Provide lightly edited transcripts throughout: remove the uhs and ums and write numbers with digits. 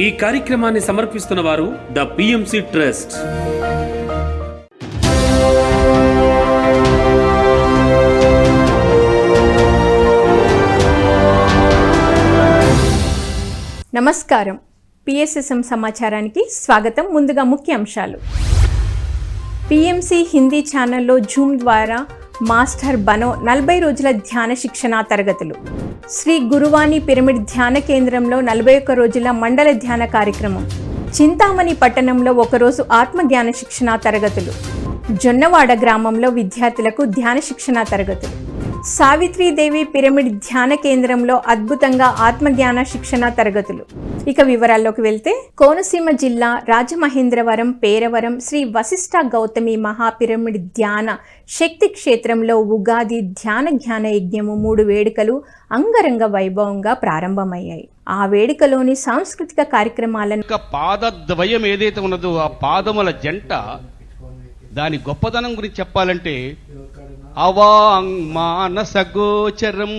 ఈ కార్యక్రమాన్ని సమర్పిస్తున్న వారు ద పిఎంసి ట్రస్ట్. నమస్కారం. పిఎస్ఎస్ఎం సమాచారానికి స్వాగతం. ముందుగా ముఖ్య అంశాలు. పిఎంసి హిందీ ఛానల్లో జూమ్ ద్వారా మాస్టర్ బనో 40 రోజుల ధ్యాన శిక్షణా తరగతులు. శ్రీ గురువాణి పిరమిడ్ ధ్యాన కేంద్రంలో 41 రోజుల మండల ధ్యాన కార్యక్రమం. చింతామణి పట్టణంలో ఒకరోజు ఆత్మజ్ఞాన శిక్షణా తరగతులు. జొన్నవాడ గ్రామంలో విద్యార్థులకు ధ్యాన శిక్షణా తరగతులు. సావిత్రీదేవి పిరమిడ్ ధ్యాన కేంద్రంలో అద్భుతంగా ఆత్మజ్ఞాన శిక్షణ తరగతులు. ఇక వివరాల్లోకి వెళ్తే, కోనసీమ జిల్లా రాజమహేంద్రవరం పేరవరం శ్రీ వశిష్ఠ గౌతమి మహాపిరమిడ్ ధ్యాన శక్తి క్షేత్రంలో ఉగాది ధ్యాన జ్ఞాన యజ్ఞము 3 వేడుకలు అంగరంగ వైభవంగా ప్రారంభమయ్యాయి. ఆ వేడుకలోని సాంస్కృతిక కార్యక్రమాలను పాదద్వయం ఏదైతే ఉన్నదో ఆ పాదముల జంట, దాని గొప్పతనం గురించి చెప్పాలంటే అవాంగ్ మానస గోచరం.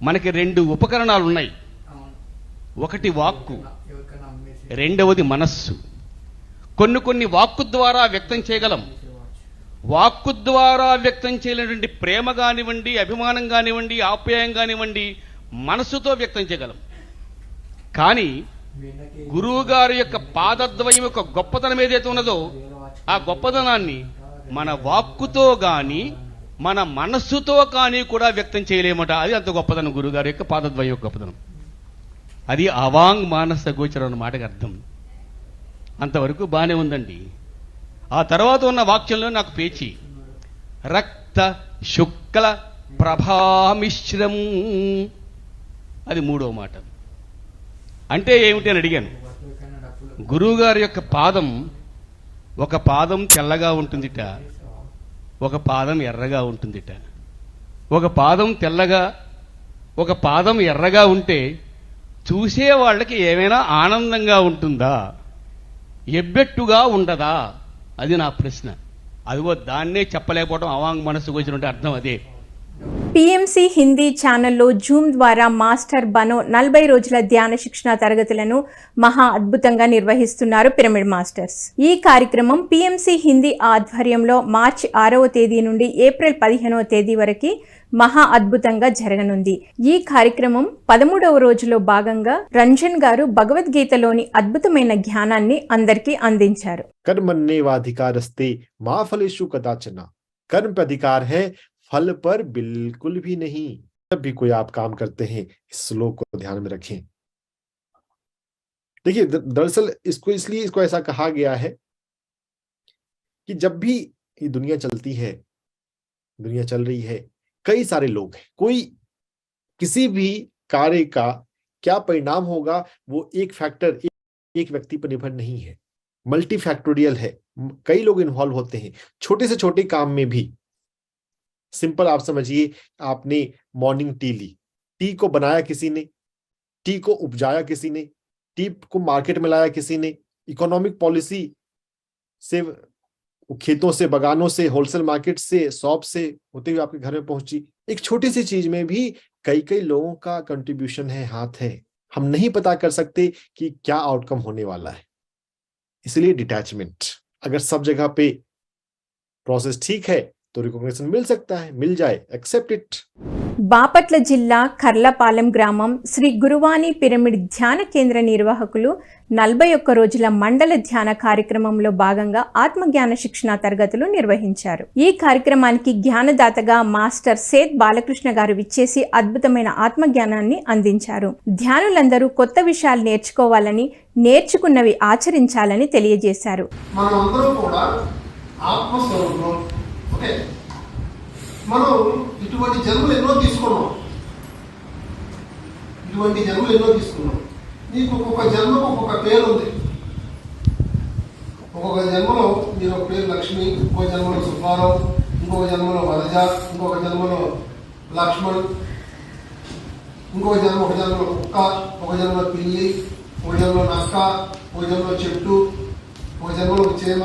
మనకి 2 ఉపకరణాలు ఉన్నాయి. ఒకటి వాక్కు, రెండవది మనస్సు. కొన్ని వాక్కు ద్వారా వ్యక్తం చేయగలం. వాక్కు ద్వారా వ్యక్తం చేయలేనటువంటి ప్రేమ కానివ్వండి, అభిమానం కానివ్వండి, ఆప్యాయం కానివ్వండి, మనస్సుతో వ్యక్తం చేయగలం. కానీ గురువు గారి యొక్క పాదద్వయం యొక్క గొప్పతనం ఏదైతే ఉన్నదో ఆ గొప్పతనాన్ని మన వాక్కుతో కానీ మన మనస్సుతో కానీ కూడా వ్యక్తం చేయలేమట. అది అంత గొప్పదనం గురుగారి యొక్క పాదద్వయం యొక్క గొప్పదనం. అది అవాంగ్ మానస గోచరం అన్న మాటకు అర్థం. అంతవరకు బాగానే ఉందండి. ఆ తర్వాత ఉన్న వాక్యంలో నాకు పేచి రక్త శుక్ల ప్రభామిశ్రం, అది 3వ మాట. అంటే ఏమిటి అని అడిగాను. గురువుగారి యొక్క పాదం, ఒక పాదం తెల్లగా ఉంటుందిట, ఒక పాదం ఎర్రగా ఉంటుందిట. ఒక పాదం తెల్లగా, ఒక పాదం ఎర్రగా ఉంటే చూసే వాళ్ళకి ఏమైనా ఆనందంగా ఉంటుందా, ఎబ్బెట్టుగా ఉండదా? అది నా ప్రశ్న. అదిగో దాన్నే చెప్పలేకపోవడం అవాంగ్ మనసుకు వచ్చినట్టు అర్థం అదే. పిఎంసి హిందీ ఛానల్లో జూమ్ ద్వారా మాస్టర్ బనో 40 రోజుల ధ్యాన శిక్షణ తరగతులను మహా అద్భుతంగా నిర్వహిస్తున్నారు పిరమిడ్ మాస్టర్స్. ఈ కార్యక్రమం పిఎంసి హిందీ ఆధ్వర్యంలో మార్చి 6వ తేదీ నుండి ఏప్రిల్ 15వ తేదీ వరకు మహా అద్భుతంగా జరగనుంది. ఈ కార్యక్రమం 13వ రోజులో భాగంగా రంజన్ గారు భగవద్గీతలోని అద్భుతమైన జ్ఞానాన్ని అందరికీ అందించారు. कर्मण्येवाधिकारस्ते मा फलेषु कदाचन, कर्म पे अधिकार है, फल पर बिल्कुल भी नहीं. जब भी कोई आप काम करते हैं इस श्लोक को ध्यान में रखें. देखिए, दरअसल इसको ऐसा कहा गया है कि जब भी ये दुनिया चलती है, दुनिया चल रही है, कई सारे लोग हैं. कोई किसी भी कार्य का क्या परिणाम होगा वो एक फैक्टर, एक व्यक्ति पर निर्भर नहीं है, मल्टी फैक्टोरियल है. कई लोग इन्वॉल्व होते हैं छोटे से छोटे काम में भी. सिंपल आप समझिए, आपने मॉर्निंग टी ली, टी को बनाया किसी ने, टी को उपजाया किसी ने, टी को मार्केट में लाया किसी ने, इकोनॉमिक पॉलिसी से खेतों से, बगानों से, होलसेल मार्केट से, शॉप से होते हुए आपके घर में पहुंची. एक छोटी सी चीज में भी कई लोगों का कंट्रीब्यूशन है, हाथ है. हम नहीं पता कर सकते कि क्या आउटकम होने वाला है. इसलिए डिटैचमेंट, अगर सब जगह पे प्रोसेस ठीक है तो रिकॉग्निशन मिल सकता है, मिल जाए, एक्सेप्ट इट. బాపట్ల జిల్లా కర్లపాలెం గ్రామం శ్రీ గురువాణి పిరమిడ్ ధ్యాన కేంద్ర నిర్వాహకులు 41 రోజుల మండల ధ్యాన కార్యక్రమంలో భాగంగా ఆత్మజ్ఞాన శిక్షణ తరగతులు నిర్వహించారు. ఈ కార్యక్రమానికి జ్ఞానదాతగా మాస్టర్ సేత్ బాలకృష్ణ గారు విచ్చేసి అద్భుతమైన ఆత్మజ్ఞానాన్ని అందించారు. ధ్యానులందరూ కొత్త విషయాలు నేర్చుకోవాలని, నేర్చుకున్నవి ఆచరించాలని తెలియజేశారు. మనం ఇటువంటి జన్మలు ఎన్నో తీసుకున్నాం. నీకు ఒక్కొక్క జన్మకు ఒక్కొక్క పేరు ఉంది. ఒక్కొక్క జన్మలో మీరు ఒక పేరు లక్ష్మి, ఇంకో జన్మలో సుబ్బారావు, ఇంకొక జన్మలో వరజ, ఇంకొక జన్మలో లక్ష్మణ్, ఒక జన్మలో కుక్క, ఒక జన్మలో పిల్లి, ఒక జన్మలో నక్క, ఒక జన్మలో చెట్టు, ఒక జన్మలో చేమ.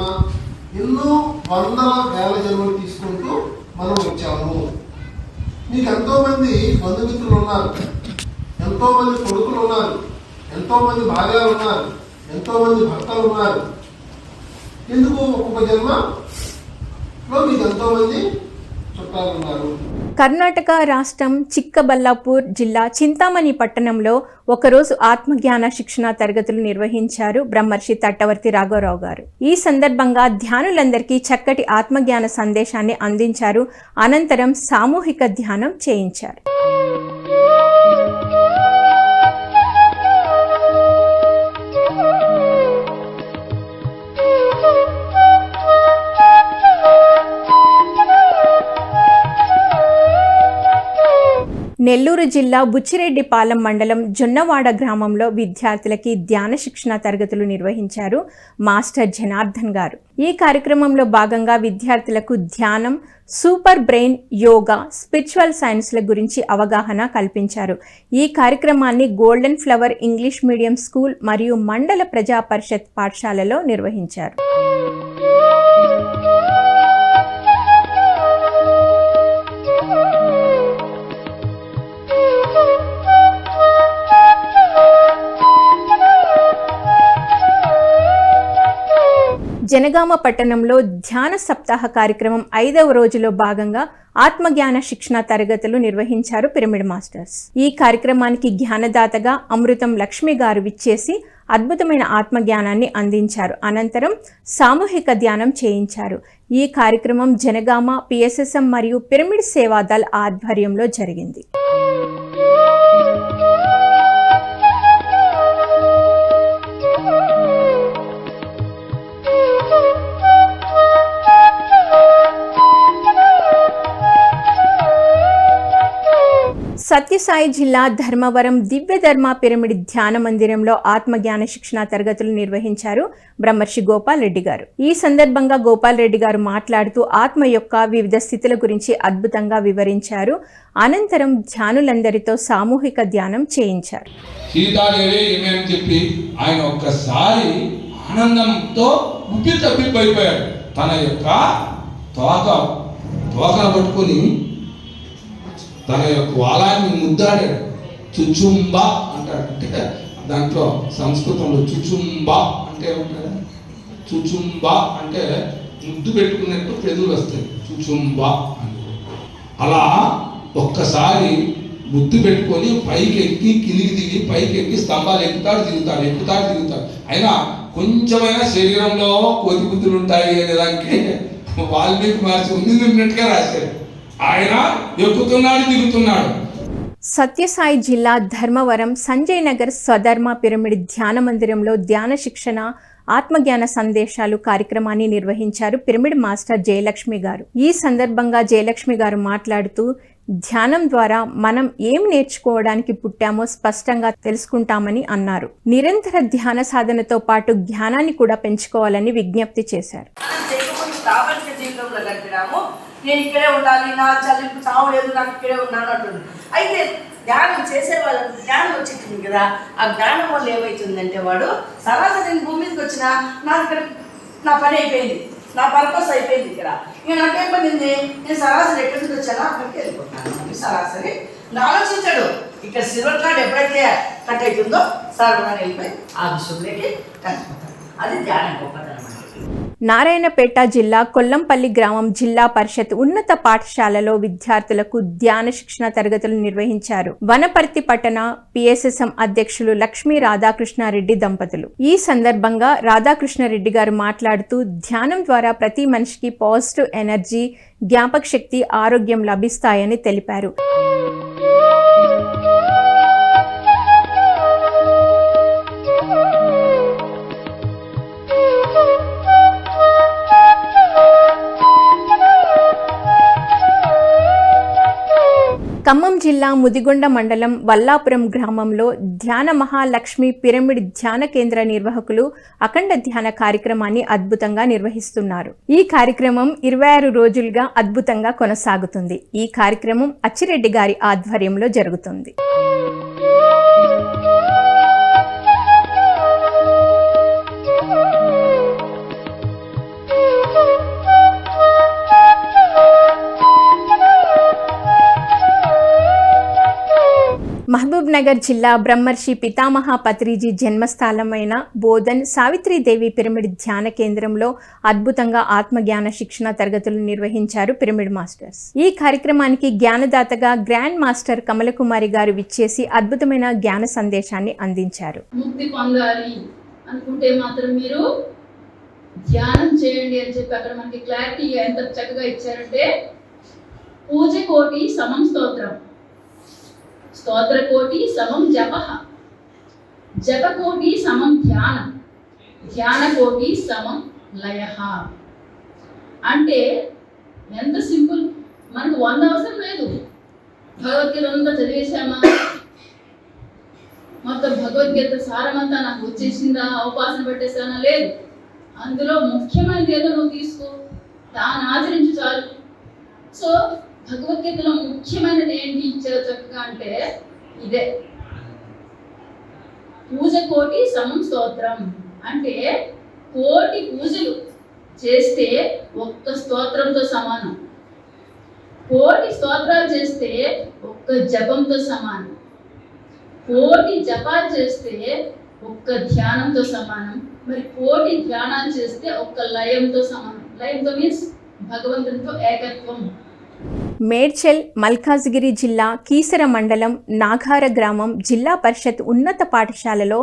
ఎన్నో వందల వేల జన్మలు తీసుకుంటూ మనం వచ్చాము. మీకు ఎంతోమంది బంధుమిత్రులు ఉన్నారు, ఎంతోమంది కొడుకులు ఉన్నారు, ఎంతో మంది భార్యలు ఉన్నారు, ఎంతో మంది భర్తలు ఉన్నారు. ఎందుకు ఒక్కొక్క జన్మలో మీకు ఎంతో మంది చుట్టాలు ఉన్నారు. కర్ణాటక రాష్ట్రం చిక్కబల్లాపూర్ జిల్లా చింతామణి పట్టణంలో ఒకరోజు ఆత్మజ్ఞాన శిక్షణ తరగతులు నిర్వహించారు బ్రహ్మర్షి తట్టవర్తి రాఘవరావు గారు. ఈ సందర్భంగా ధ్యానులందరికీ చక్కటి ఆత్మజ్ఞాన సందేశాన్ని అందించారు. అనంతరం సామూహిక ధ్యానం చేయించారు. నెల్లూరు జిల్లా బుచ్చిరెడ్డిపాలెం మండలం జొన్నవాడ గ్రామంలో విద్యార్థులకి ధ్యాన శిక్షణ తరగతులు నిర్వహించారు మాస్టర్ జనార్దన్ గారు. ఈ కార్యక్రమంలో భాగంగా విద్యార్థులకు ధ్యానం, సూపర్ బ్రెయిన్, యోగా, స్పిరిచువల్ సైన్స్ల గురించి అవగాహన కల్పించారు. ఈ కార్యక్రమాన్ని golden flower English medium school మరియు మండల ప్రజా పరిషత్ పాఠశాలలో నిర్వహించారు. జనగామ పట్టణంలో ధ్యాన సప్తాహ కార్యక్రమం 5వ రోజులో భాగంగా ఆత్మజ్ఞాన శిక్షణ తరగతులు నిర్వహించారు పిరమిడ్ మాస్టర్స్. ఈ కార్యక్రమానికి జ్ఞానదాతగా అమృతం లక్ష్మి గారు విచ్చేసి అద్భుతమైన ఆత్మజ్ఞానాన్ని అందించారు. అనంతరం సామూహిక ధ్యానం చేయించారు. ఈ కార్యక్రమం జనగామ పిఎస్ఎస్ఎం మరియు పిరమిడ్ సేవాదల్ ఆధ్వర్యంలో జరిగింది. సత్యసాయి జిల్లా ధర్మవరం దివ్యధర్మ పిరమిడ్ ధ్యాన మందిరంలో ఆత్మజ్ఞాన శిక్షణ తరగతులు నిర్వహించారు బ్రహ్మర్షి గోపాల్ రెడ్డి గారు. ఈ సందర్భంగా గోపాల్ రెడ్డి గారు మాట్లాడుతూ ఆత్మ యొక్క వివిధ స్థితుల గురించి అద్భుతంగా వివరించారు. అనంతరం ధ్యానులందరితో సామూహిక ధ్యానం చేయించారు. సీతాదేవి ఏమని చెప్పి ఆయన ఒక్కసారి ఆనందంతో ఉబ్బి తప్పిపోయిపోయాడు. తన యొక్క తోకను పట్టుకుని తన యొక్క వాలాన్ని ముద్దాడాడు. చుచుంబ అంటాడు. అంటే దాంట్లో సంస్కృతంలో చుచుంబ అంటే ఏమంటారు? చుచుంబ అంటే ముద్దు పెట్టుకున్నట్టు పెదవులు వస్తాయి. చుచుంబ అని అలా ఒక్కసారి ముద్దు పెట్టుకొని పైకి ఎక్కి కిందికి దిగి పైకి ఎక్కి స్తంభాలు ఎక్కుతాడు. అయినా కొంచెమైనా శరీరంలో కోతి బుద్ధులు ఉంటాయి అనే దానికి వాల్మీకి మహర్షి ఉన్నట్టుగా రాశారు. ఆయన ఎక్కుతున్నాడు, దిగుతున్నాడు. సత్యసాయి జిల్లా ధర్మవరం సంజయ్ నగర్ స్వధర్మ పిరమిడ్ ధ్యాన మందిరంలో ధ్యాన శిక్షణ, ఆత్మజ్ఞాన సందేశాలు కార్యక్రమాన్ని నిర్వహించారు పిరమిడ్ మాస్టర్ జయలక్ష్మి గారు. ఈ సందర్భంగా జయలక్ష్మి గారు మాట్లాడుతూ ధ్యానం ద్వారా మనం ఏం నేర్చుకోవడానికి పుట్టామో స్పష్టంగా తెలుసుకుంటామని అన్నారు. నిరంతర ధ్యాన సాధనతో పాటు జ్ఞానాన్ని కూడా పెంచుకోవాలని విజ్ఞప్తి చేశారు. నేను ఇక్కడే ఉండాలి, నా చల్లింపు చావు లేదు, నాకు ఇక్కడే ఉన్నాను అంటుంది. అయితే ధ్యానం చేసే వాళ్ళకి జ్ఞానం వచ్చింది కదా, ఆ జ్ఞానం వల్ల ఏమవుతుందంటే వాడు సరాసరి నేను భూమి మీదకి వచ్చినా నాకు ఇక్కడ నా పని అయిపోయింది, నా పర్పస్ అయిపోయింది. ఇక్కడ ఇక నాకేం పడింది, నేను సరాసరి ఎక్కడి నుంచి వచ్చానో అక్కడికి వెళ్ళిపోతాను. సరాసరి ఆలోచించాడు. ఇక్కడ సిల్వర్ కార్డ్ ఎప్పుడైతే కట్ అవుతుందో సర్వనాన్ని వెళ్ళిపోయి ఆ విషయంలోకి కలిసిపోతాడు. అది ధ్యానం గొప్పదనం. నారాయణపేట జిల్లా కొల్లంపల్లి గ్రామం జిల్లా పరిషత్ ఉన్నత పాఠశాలలో విద్యార్థులకు ధ్యాన శిక్షణ తరగతులు నిర్వహించారు వనపర్తి పట్టణ పిఎస్ఎస్ఎం అధ్యక్షులు లక్ష్మీ రాధాకృష్ణారెడ్డి దంపతులు. ఈ సందర్భంగా రాధాకృష్ణారెడ్డి గారు మాట్లాడుతూ ధ్యానం ద్వారా ప్రతి మనిషికి పాజిటివ్ ఎనర్జీ, జ్ఞాపక శక్తి, ఆరోగ్యం లభిస్తాయని తెలిపారు. ఖమ్మం జిల్లా ముదిగొండ మండలం వల్లాపురం గ్రామంలో ధ్యాన మహాలక్ష్మి పిరమిడ్ ధ్యాన కేంద్ర నిర్వాహకులు అఖండ ధ్యాన కార్యక్రమాన్ని అద్భుతంగా నిర్వహిస్తున్నారు. ఈ కార్యక్రమం 26 రోజులుగా అద్భుతంగా కొనసాగుతుంది. ఈ కార్యక్రమం అచ్చిరెడ్డి గారి ఆధ్వర్యంలో జరుగుతుంది. మహబూబ్ నగర్ జిల్లా బ్రహ్మర్షి పితామహ పత్రిజీ జన్మస్థలమైన బోధన్ సావిత్రీదేవి పిరమిడ్ ధ్యాన కేంద్రంలో అద్భుతంగా ఆత్మజ్ఞాన శిక్షణ తరగతులు నిర్వహించారు పిరమిడ్ మాస్టర్స్. ఈ కార్యక్రమానికి జ్ఞానదాతగా గ్రాండ్ మాస్టర్ కమలకుమారి గారు విచ్చేసి అద్భుతమైన జ్ఞాన సందేశాన్ని అందించారు. ముక్తి పొందాలి అనుకుంటే మాత్రం మీరు ధ్యానం చేయండి అని చెప్పి అక్కడ మనకి క్లారిటీ ఎంత చక్కగా ఇచ్చారంటే, పూజ కోటి సమం స్తోత్రం, స్తోత్ర కోటి సమం జప, జప కోటి సమం ధ్యానం, ధ్యాన కోటి సమం లయ. అంటే ఎంత సింపుల్, మనకు 100 అవసరం లేదు. భగవద్గీత అంతా చదివేశామా, మొత్తం భగవద్గీత సారమంతా నాకు వచ్చేసిందా, ఉపాసన పెట్టేసానా, లేదు. అందులో ముఖ్యమైనది ఏదో నువ్వు తీసుకో, దాన్ని ఆచరించు చాలు. సో భగవద్గీతలో ముఖ్యమైనది ఏంటి ఇచ్చారు చక్కగా అంటే ఇదే, పూజ కోటి సమం స్తోత్రం. అంటే కోటి పూజలు చేస్తే ఒక్క స్తోత్రంతో సమానం, కోటి స్తోత్రాలు చేస్తే ఒక్క జపంతో సమానం, కోటి జపాలు చేస్తే ఒక్క ధ్యానంతో సమానం, మరి కోటి ధ్యానాలు చేస్తే ఒక్క లయంతో సమానం. లయంతో మీన్స్ భగవంతునితో ఏకత్వం. మేడ్చల్ మల్కాజ్గిరి జిల్లా కీసర మండలం నాగార గ్రామం జిల్లా పరిషత్ ఉన్నత పాఠశాలలో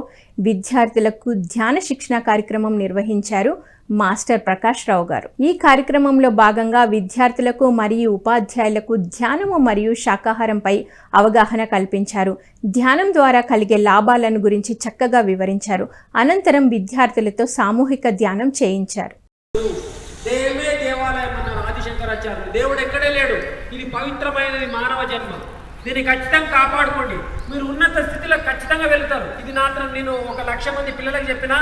విద్యార్థులకు ధ్యాన శిక్షణ కార్యక్రమం నిర్వహించారు మాస్టర్ ప్రకాష్ రావు గారు. ఈ కార్యక్రమంలో భాగంగా విద్యార్థులకు మరియు ఉపాధ్యాయులకు ధ్యానము మరియు శాకాహారంపై అవగాహన కల్పించారు. ధ్యానం ద్వారా కలిగే లాభాలను గురించి చక్కగా వివరించారు. అనంతరం విద్యార్థులతో సామూహిక ధ్యానం చేయించారు. దేవే దేవాలయం అన్నారు ఆదిశంకరాచార్యులు. దేవుడు ఎక్కడే లేడు, ఇది పవిత్రమైనది మానవ జన్మ, దీన్ని ఖచ్చితంగా కాపాడుకోండి, మీరు ఉన్నత స్థితిలో ఖచ్చితంగా వెళ్తారు. ఇది మాత్రం నేను 1,00,000 మంది పిల్లలకు చెప్పినా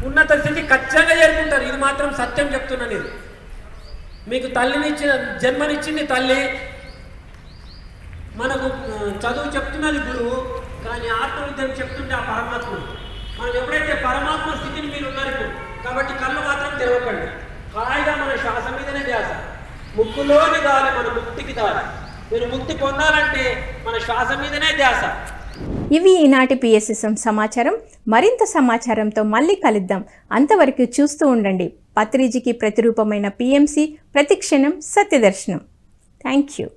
ఉన్నత స్థితి ఖచ్చితంగా చేరుకుంటారు. ఇది మాత్రం సత్యం చెప్తున్నా. నేను మీకు తల్లినిచ్చిన జన్మనిచ్చింది తల్లి, మనకు చదువు చెప్తున్నది గురువు, కానీ ఆత్మవిద్యం చెప్తుంటే ఆ పరమాత్ముడు. మనం ఎప్పుడైతే పరమాత్మ స్థితిని మీరు ఉన్నారు ఇప్పుడు, కాబట్టి కళ్ళు మాత్రం తెరవకండి, హాయిగా మన శ్వాస మీదనే ధ్యాస, ముక్కులోని గాలి మన ముక్తికి దారి. మీరు ముక్తి పొందాలంటే మన శ్వాస మీదనే ధ్యాస. ఇవి ఈనాటి పిఎస్ఎస్ఎం సమాచారం. మరింత సమాచారంతో మళ్ళీ కలుద్దాం. అంతవరకు చూస్తూ ఉండండి పత్రిజీకి ప్రతిరూపమైన పిఎంసి, ప్రతిక్షణం సత్యదర్శనం. Thank you.